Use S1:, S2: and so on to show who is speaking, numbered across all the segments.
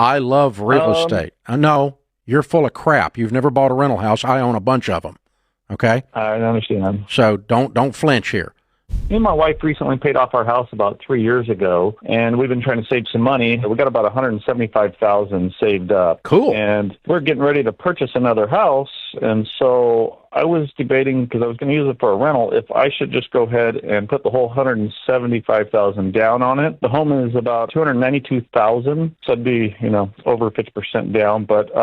S1: I love real estate. No, you're full of crap. You've never bought a rental house. I own a bunch of them. Okay?
S2: I understand.
S1: So don't flinch here.
S2: Me and my wife recently paid off our house about 3 years ago, and we've been trying to save some money. We got about $175,000 saved up.
S1: Cool.
S2: And we're getting ready to purchase another house, and so I was debating, because I was going to use it for a rental, if I should just go ahead and put the whole $175,000 down on it. The home is about $292,000, so it'd be, over 50% down. But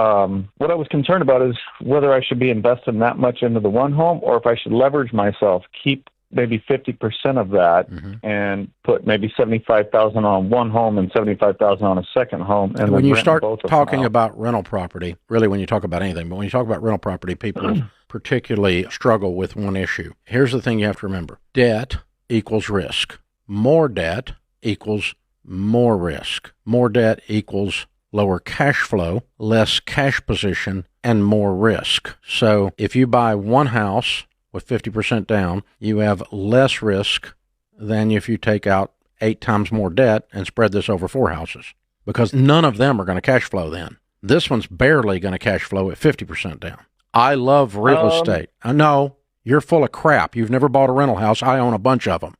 S2: what I was concerned about is whether I should be investing that much into the one home, or if I should leverage myself, keep maybe 50% of that, and put maybe $75,000 on one home and $75,000 on a second home. And
S1: when you start talking about rental property, really when you talk about anything, but when you talk about rental property, people particularly struggle with one issue. Here's the thing you have to remember. Debt equals risk. More debt equals more risk. More debt equals lower cash flow, less cash position, and more risk. So if you buy one house with 50% down, you have less risk than if you take out 8 times more debt and spread this over 4 houses, because none of them are going to cash flow then. This one's barely going to cash flow at 50% down. I love real estate. No, you're full of crap. You've never bought a rental house. I own a bunch of them.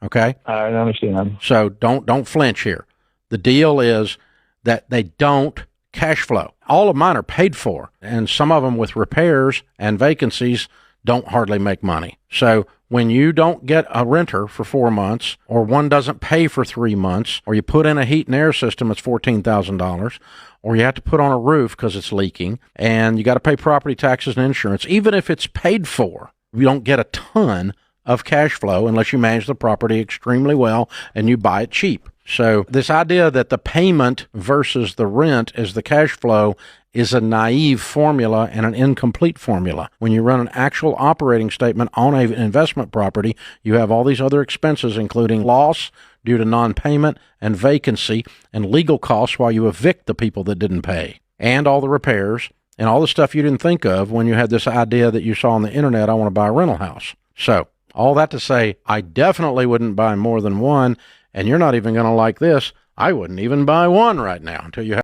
S1: Okay?
S2: I understand.
S1: So don't flinch here. The deal is that they don't cash flow. All of mine are paid for, and some of them with repairs and vacancies don't hardly make money. So when you don't get a renter for 4 months, or one doesn't pay for 3 months, or you put in a heat and air system that's $14,000, or you have to put on a roof because it's leaking, and you got to pay property taxes and insurance, even if it's paid for, you don't get a ton of cash flow unless you manage the property extremely well and you buy it cheap. So this idea that the payment versus the rent is the cash flow is a naive formula and an incomplete formula. When you run an actual operating statement on an investment property, you have all these other expenses, including loss due to non-payment and vacancy and legal costs while you evict the people that didn't pay, and all the repairs and all the stuff you didn't think of when you had this idea that you saw on the internet, I want to buy a rental house. So all that to say, I definitely wouldn't buy more than one, and you're not even going to like this. I wouldn't even buy one right now until you have